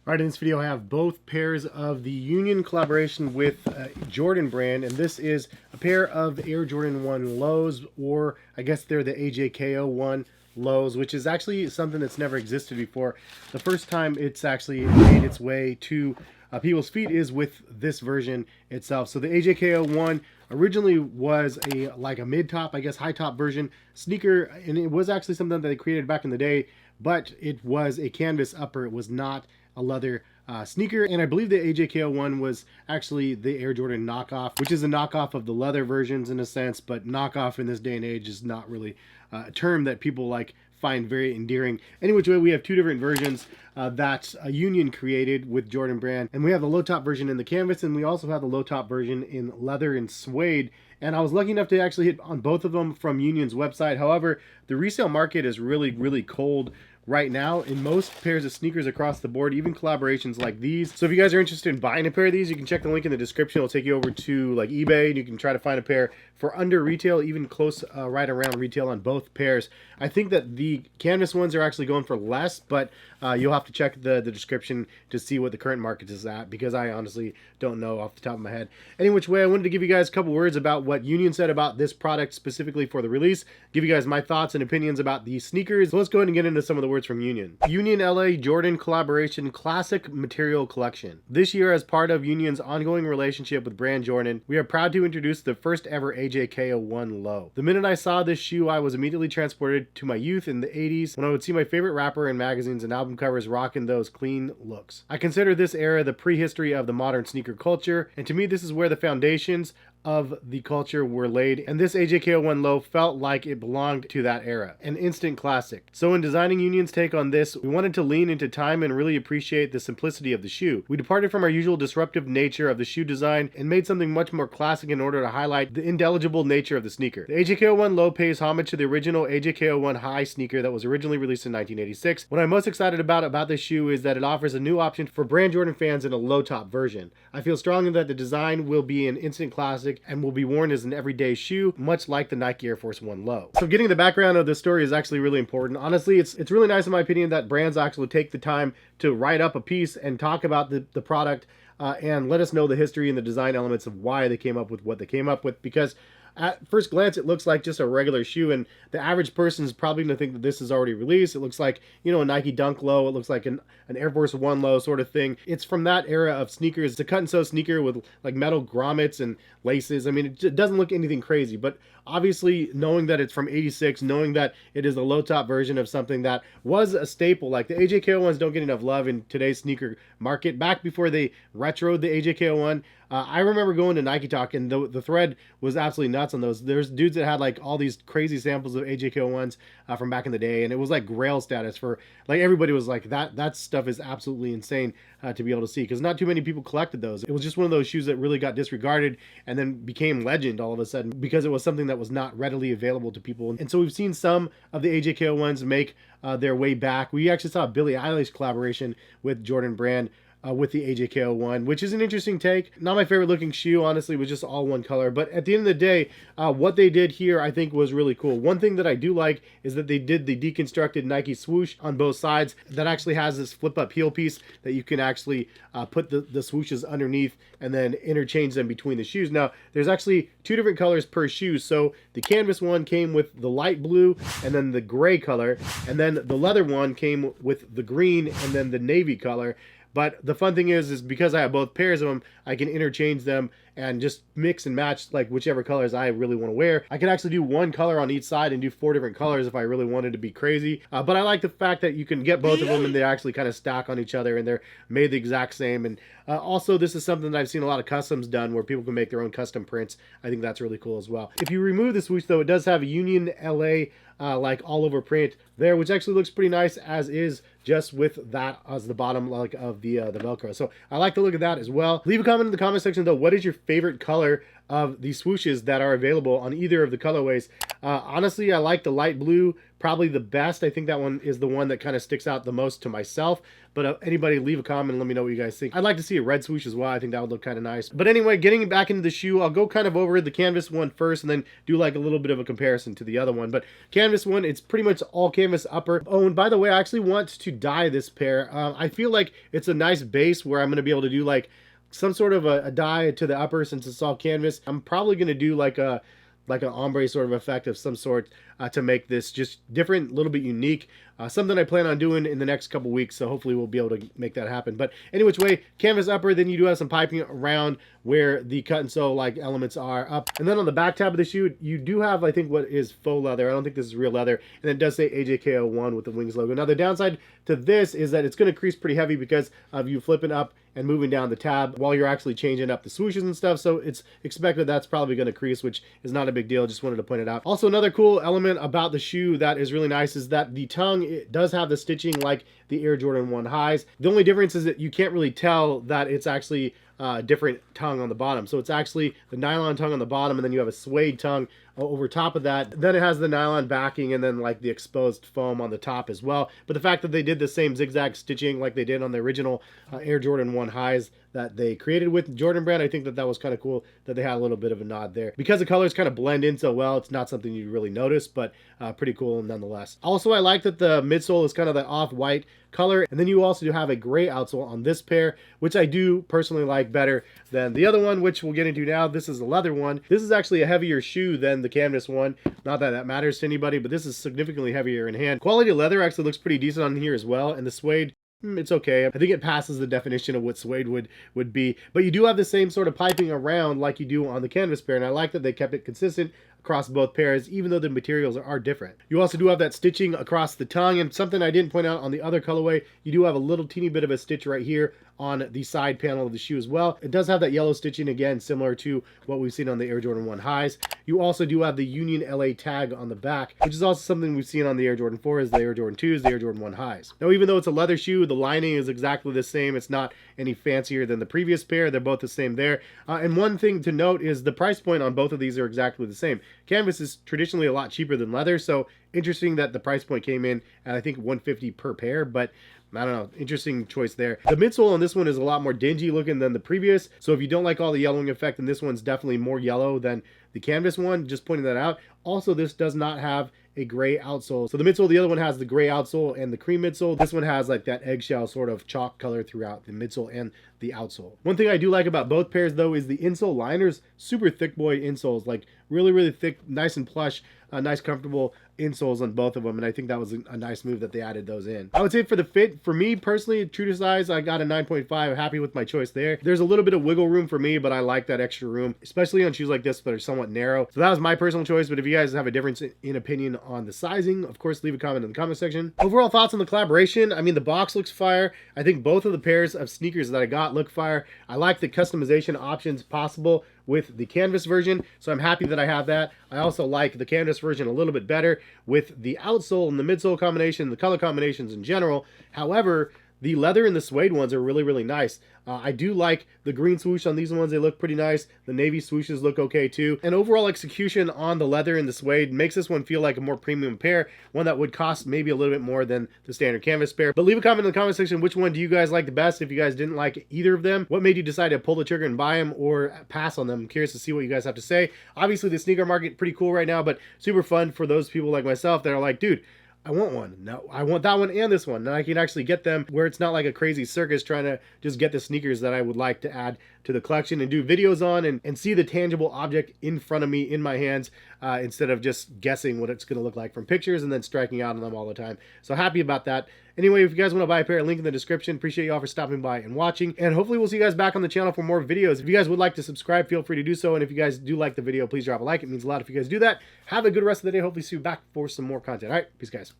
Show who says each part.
Speaker 1: All right, in this video I have both pairs of the Union collaboration with Jordan brand, and this is a pair of Air Jordan 1 Lows, or I guess they're the AJKO 1 Lows, which is actually something that's never existed before. The first time it's actually made its way to people's feet is with this version itself. So the AJKO 1 originally was a mid-top, I guess high top version sneaker, and it was actually something that they created back in the day, but it was a canvas upper. It was not a leather sneaker, and I believe the AJKO 1 was actually the Air Jordan knockoff, which is a knockoff of the leather versions in a sense, but knockoff in this day and age is not really a term that people find very endearing. Any which way, we have two different versions that Union created with Jordan brand, and we have the low top version in the canvas, and we also have the low top version in leather and suede. And I was lucky enough to actually hit on both of them from Union's website. However, the resale market is really cold right now in most pairs of sneakers across the board, even collaborations like these. So if you guys are interested in buying a pair of these, you can check the link in the description. It'll take you over to eBay, and you can try to find a pair for under retail, even close right around retail on both pairs. I think that the canvas ones are actually going for less, but you'll have to check the description to see what the current market is at, because I honestly don't know off the top of my head. Any which way, I wanted to give you guys a couple words about what Union said about this product specifically for the release, give you guys my thoughts and opinions about these sneakers. So let's go ahead and get into some of the words from Union. Union LA Jordan Collaboration Classic Material Collection. This year, as part of Union's ongoing relationship with brand Jordan, we are proud to introduce the first ever AJKO 1 Low. The minute I saw this shoe, I was immediately transported to my youth in the 80s, when I would see my favorite rapper in magazines and album covers rocking those clean looks. I consider this era the prehistory of the modern sneaker culture, and to me this is where the foundations of the culture were laid, and this AJKO 1 Low felt like it belonged to that era. An instant classic. So in designing Union's take on this, we wanted to lean into time and really appreciate the simplicity of the shoe. We departed from our usual disruptive nature of the shoe design and made something much more classic in order to highlight the indelible nature of the sneaker. The AJKO 1 Low pays homage to the original AJKO 1 High sneaker that was originally released in 1986. What I'm most excited about this shoe is that it offers a new option for brand Jordan fans in a low top version. I feel strongly that the design will be an instant classic and will be worn as an everyday shoe, much like the Nike Air Force 1 Low. So getting the background of this story is actually really important. Honestly, it's really nice in my opinion that brands actually take the time to write up a piece and talk about the product and let us know the history and the design elements of why they came up with what they came up with, because at first glance it looks like just a regular shoe, and the average person is probably going to think that this is already released. It looks like, you know, a Nike Dunk Low. It looks like an Air Force 1 Low sort of thing. It's from that era of sneakers. It's a cut and sew sneaker with metal grommets and laces. I mean, it doesn't look anything crazy, but obviously knowing that it's from 86, knowing that it is a low top version of something that was a staple, like the AJKO ones don't get enough love in today's sneaker market. Back before they retroed the AJKO 1, I remember going to Nike Talk, and the thread was absolutely nuts on those. There's dudes that had all these crazy samples of AJKO 1s from back in the day, and it was like grail status for everybody was like, that stuff is absolutely insane to be able to see, because not too many people collected those. It was just one of those shoes that really got disregarded and then became legend all of a sudden because it was something that was not readily available to people. And so we've seen some of the AJKO ones make their way back. We actually saw a Billie Eilish collaboration with Jordan brand with the AJKO 1, which is an interesting take. Not my favorite looking shoe, honestly. It was just all one color, but at the end of the day, what they did here I think was really cool. One thing that I do like is that they did the deconstructed Nike swoosh on both sides that actually has this flip up heel piece that you can actually put the swooshes underneath and then interchange them between the shoes. Now there's actually two different colors per shoe, so the canvas one came with the light blue and then the gray color, and then the leather one came with the green and then the navy color. But the fun thing is because I have both pairs of them, I can interchange them and just mix and match whichever colors I really want to wear. I can actually do one color on each side and do 4 different colors if I really wanted to be crazy. But I like the fact that you can get both of them and they actually kind of stack on each other and they're made the exact same. And also this is something that I've seen a lot of customs done where people can make their own custom prints. I think that's really cool as well. If you remove the swoosh though, it does have a Union LA all over print there, which actually looks pretty nice as is, just with that as the bottom of the Velcro. So I like the look of that as well. Leave a comment in the comment section though. What is your favorite color of the swooshes that are available on either of the colorways. Honestly, I like the light blue probably the best. I think that one is the one that kind of sticks out the most to myself. But anybody leave a comment and let me know what you guys think. I'd like to see a red swoosh as well. I think that would look kind of nice. But anyway, getting back into the shoe, I'll go kind of over the canvas one first and then do like a little bit of a comparison to the other one. But canvas one, it's pretty much all canvas upper. Oh, and by the way, I actually want to dye this pair. I feel like it's a nice base where I'm going to be able to do like some sort of a dye to the upper since it's all canvas. I'm probably going to do like an ombre sort of effect of some sort to make this just different, a little bit unique. Something I plan on doing in the next couple weeks, so hopefully we'll be able to make that happen. But any which way, canvas upper, then you do have some piping around where the cut and sew like elements are up. And then on the back tab of the shoe, you do have, I think, what is faux leather. I don't think this is real leather. And it does say AJKO One with the Wings logo. Now the downside to this is that it's going to crease pretty heavy because of you flipping up and moving down the tab while you're actually changing up the swooshes and stuff. So it's expected that's probably going to crease, which is not a big deal. Just wanted to point it out. Also, another cool element about the shoe that is really nice is that the tongue, it does have the stitching like the Air Jordan 1 highs. The only difference is that you can't really tell that it's actually different tongue on the bottom. So it's actually the nylon tongue on the bottom, and then you have a suede tongue over top of that. Then it has the nylon backing and then like the exposed foam on the top as well. But the fact that they did the same zigzag stitching like they did on the original Air Jordan 1 highs that they created with Jordan Brand, I think that that was kind of cool that they had a little bit of a nod there. Because the colors kind of blend in so well, it's not something you really notice, but pretty cool nonetheless. Also, I like that the midsole is kind of the off-white color, and then you also do have a gray outsole on this pair, which I do personally like better than the other one, which we'll get into now. This is the leather one. This is actually a heavier shoe than the canvas one. Not that that matters to anybody, but this is significantly heavier in hand. Quality of leather actually looks pretty decent on here as well, and the suede, it's okay. I think it passes the definition of what suede would be, but you do have the same sort of piping around like you do on the canvas pair, and I like that they kept it consistent across both pairs, even though the materials are different. You also do have that stitching across the tongue, and something I didn't point out on the other colorway, you do have a little teeny bit of a stitch right here on the side panel of the shoe as well. It does have that yellow stitching, again, similar to what we've seen on the Air Jordan 1 highs. You also do have the Union LA tag on the back, which is also something we've seen on the Air Jordan 4s, the Air Jordan 2s, the Air Jordan 1 highs. Now, even though it's a leather shoe, the lining is exactly the same. It's not any fancier than the previous pair. They're both the same there. And one thing to note is the price point on both of these are exactly the same. Canvas is traditionally a lot cheaper than leather, so interesting that the price point came in at I think $150 per pair, but I don't know, interesting choice there. The midsole on this one is a lot more dingy looking than the previous, so if you don't like all the yellowing effect, then this one's definitely more yellow than the canvas one, just pointing that out. Also, this does not have a gray outsole. So the midsole, the other one has the gray outsole and the cream midsole. This one has like that eggshell sort of chalk color throughout the midsole and the outsole. One thing I do like about both pairs though is the insole liners, super thick boy insoles, like really thick, nice and plush, nice comfortable insoles on both of them, and I think that was a nice move that they added those in. I would say for the fit, for me personally, true to size, I got a 9.5. Happy with my choice there. There's a little bit of wiggle room for me, but I like that extra room, especially on shoes like this that are somewhat narrow. So that was my personal choice, but if you guys have a difference in opinion on the sizing, of course, leave a comment in the comment section. Overall thoughts on the collaboration, I mean, the box looks fire. I think both of the pairs of sneakers that I got look fire. I like the customization options possible with the canvas version, so I'm happy that I have that. I also like the canvas version a little bit better with the outsole and the midsole combination, the color combinations in general. However, the leather and the suede ones are really nice. I do like the green swoosh on these ones. They look pretty nice. The navy swooshes look okay too. And overall execution on the leather and the suede makes this one feel like a more premium pair, one that would cost maybe a little bit more than the standard canvas pair. But leave a comment in the comment section, which one do you guys like the best? If you guys didn't like either of them, what made you decide to pull the trigger and buy them or pass on them? I'm curious to see what you guys have to say. Obviously the sneaker market pretty cool right now, but super fun for those people like myself that are like, dude, I want one. No, I want that one and this one. And I can actually get them where it's not like a crazy circus trying to just get the sneakers that I would like to add to the collection and do videos on and see the tangible object in front of me in my hands instead of just guessing what it's going to look like from pictures and then striking out on them all the time. So happy about that. Anyway, if you guys want to buy a pair, link in the description. Appreciate you all for stopping by and watching. And hopefully we'll see you guys back on the channel for more videos. If you guys would like to subscribe, feel free to do so. And if you guys do like the video, please drop a like. It means a lot if you guys do that. Have a good rest of the day. Hopefully see you back for some more content. All right, peace guys.